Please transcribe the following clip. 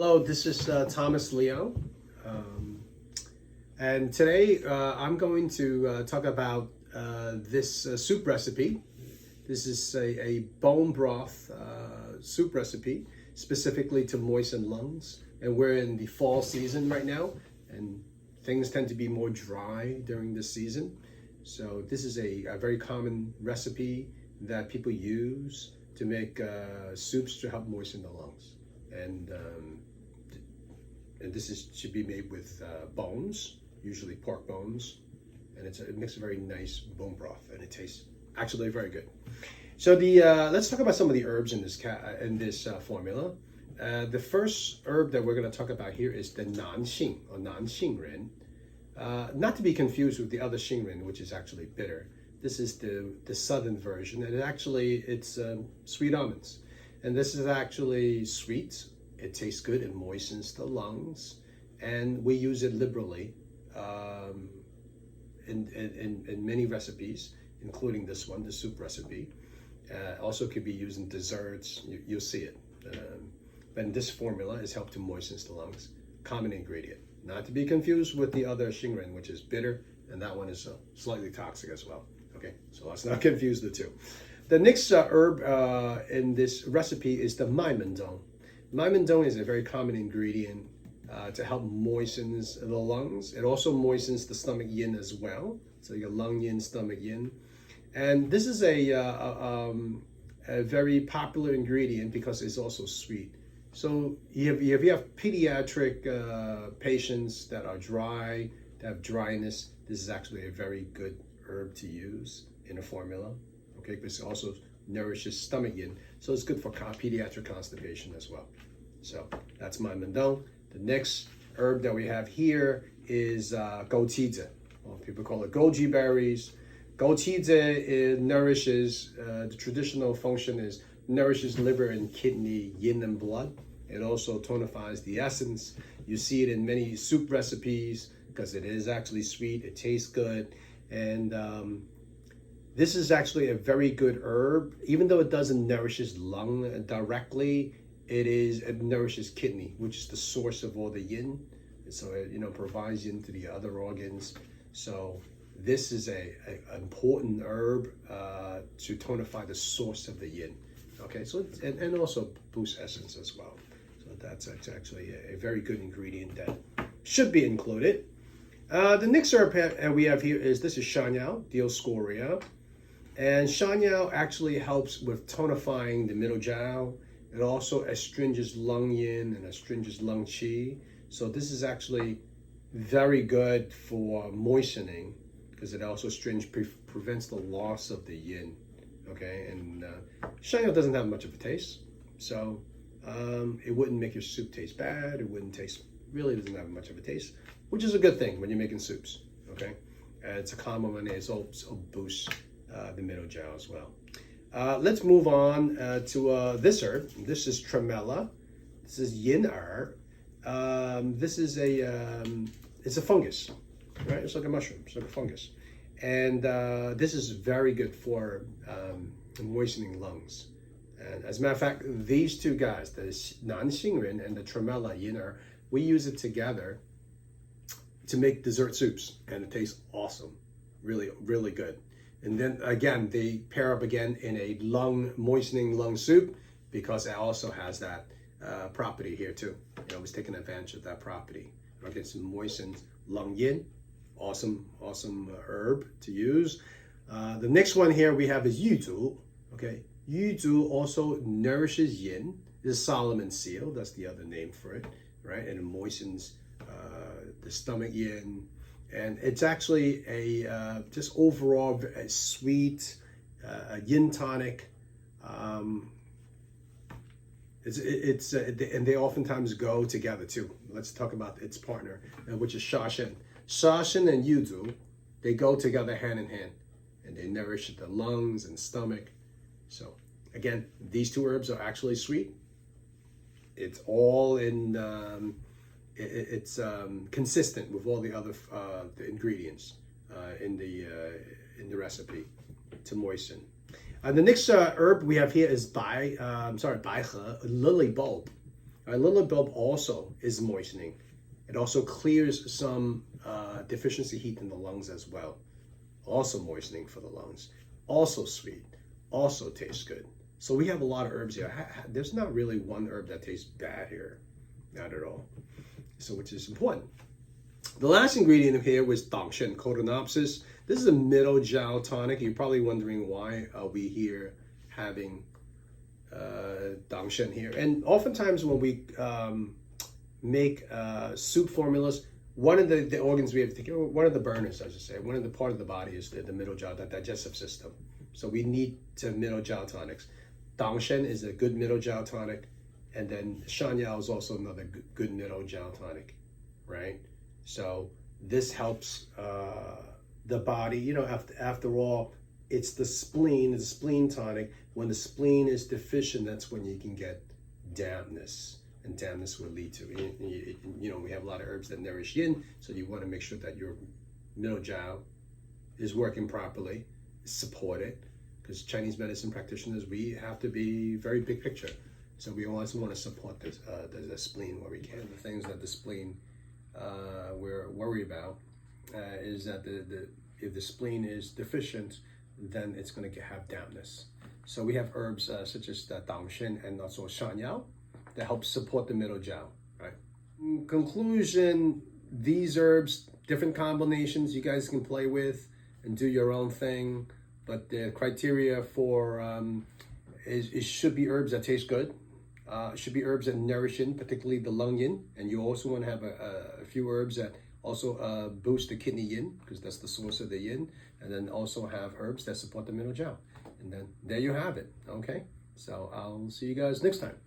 Hello, this is Thomas Leo, and today I'm going to talk about this soup recipe. This is a bone broth soup recipe specifically to moisten lungs, and we're in the fall season right now, and things tend to be more dry during this season. So this is a very common recipe that people use to make soups to help moisten the lungs. And this should be made with bones, usually pork bones, and it makes a very nice bone broth, and it tastes actually very good. So let's talk about some of the herbs in this formula. The first herb that we're going to talk about here is the Nan Xing Ren, not to be confused with the other Xing Ren, which is actually bitter. This is the southern version, and it's sweet almonds, and this is actually sweet. It tastes good, it moistens the lungs, and we use it liberally in many recipes, including this one, the soup recipe. Also could be used in desserts, you'll see it. But in this formula, it's helped to moisten the lungs. Common ingredient. Not to be confused with the other Xing Ren, which is bitter, and that one is slightly toxic as well. Okay, so let's not confuse the two. The next herb in this recipe is the Mai Men Dong. Mai Men Dong is a very common ingredient to help moisten the lungs. It also moistens the stomach yin as well. So your lung yin, stomach yin. And this is a very popular ingredient because it's also sweet. So if you have pediatric patients that are dry, that have dryness, this is actually a very good herb to use in a formula. Okay, because it also nourishes stomach yin, so it's good for pediatric constipation as well. So that's Mai Men Dong. The next herb that we have here is Gou Qi Zi. Well, people call it goji berries. Gou Qi Zi, it nourishes, the traditional function is nourishes liver and kidney, yin and blood. It also tonifies the essence. You see it in many soup recipes because it is actually sweet, it tastes good, and this is actually a very good herb. Even though it doesn't nourish lung directly, it nourishes kidney, which is the source of all the yin. So it provides yin to the other organs. So this is an important herb to tonify the source of the yin. Okay, so and also boost essence as well. So that's actually a very good ingredient that should be included. The next herb we have here is Shan Yao, Dioscorea. And Shan Yao actually helps with tonifying the middle jiao. It also astringes lung yin and astringes lung qi. So this is actually very good for moistening because it also prevents the loss of the yin. Okay, and Shan Yao doesn't have much of a taste, so it wouldn't make your soup taste bad. It really doesn't have much of a taste, which is a good thing when you're making soups. Okay, it's a common one. It also boosts the middle jiao as well. Let's move on to this herb. This is tremella. This is Yin Er. This is it's a fungus, right? It's like a mushroom. It's like a fungus, and this is very good for moistening lungs. And as a matter of fact, these two guys, the Nan Xing Ren and the tremella Yin Er, we use it together to make dessert soups, and it tastes awesome. Really, really good. And then again, they pair up again in a moistening lung soup because it also has that property here too. It's taking advantage of that property. Okay, it's moistened lung yin. Awesome herb to use. The next one here we have is yuzu. Okay, yuzu also nourishes yin. This is Solomon's seal. That's the other name for it, right? And it moistens the stomach yin. And it's actually a just overall a sweet yin tonic. And they oftentimes go together too. Let's talk about its partner, which is Sha Shen. Sha Shen and yuzu, they go together hand in hand, and they nourish the lungs and stomach. So again, these two herbs are actually sweet. It's all in. It's consistent with all the other the ingredients in the recipe to moisten. The next herb we have here is Bai He, lily bulb. All right, lily bulb also is moistening. It also clears some deficiency heat in the lungs as well. Also moistening for the lungs. Also sweet. Also tastes good. So we have a lot of herbs here. There's not really one herb that tastes bad here. Not at all. So which is important. The last ingredient here was Dong Shen Cotonopsis. This is a middle jiao tonic. You're probably wondering why are we here having Dong Shen here. And oftentimes when we make soup formulas, one of the organs we have to take, one of the burners, I should say, one of the part of the body is the middle jiao, the digestive system. So we need to middle jiao tonics. Dong Shen is a good middle jiao tonic, and then Shan Yao is also another good middle jiao tonic, right? So this helps the body. You know, after all, it's the spleen tonic. When the spleen is deficient, that's when you can get dampness, and dampness will lead to, you know, we have a lot of herbs that nourish yin, so you want to make sure that your middle jiao is working properly, support it, because Chinese medicine practitioners, we have to be very big picture. So we also want to support this, the spleen where we can. The things that the spleen we're worried about is that if the spleen is deficient, then it's going to have dampness. So we have herbs such as the Dong Shen and also Shan Yao that help support the middle jiao, right? In conclusion, these herbs, different combinations you guys can play with and do your own thing, but the criteria for it should be herbs that taste good. Should be herbs that nourish yin, particularly the lung yin, and you also want to have a few herbs that also boost the kidney yin, because that's the source of the yin, and then also have herbs that support the middle jiao. And then there you have it, okay? So I'll see you guys next time.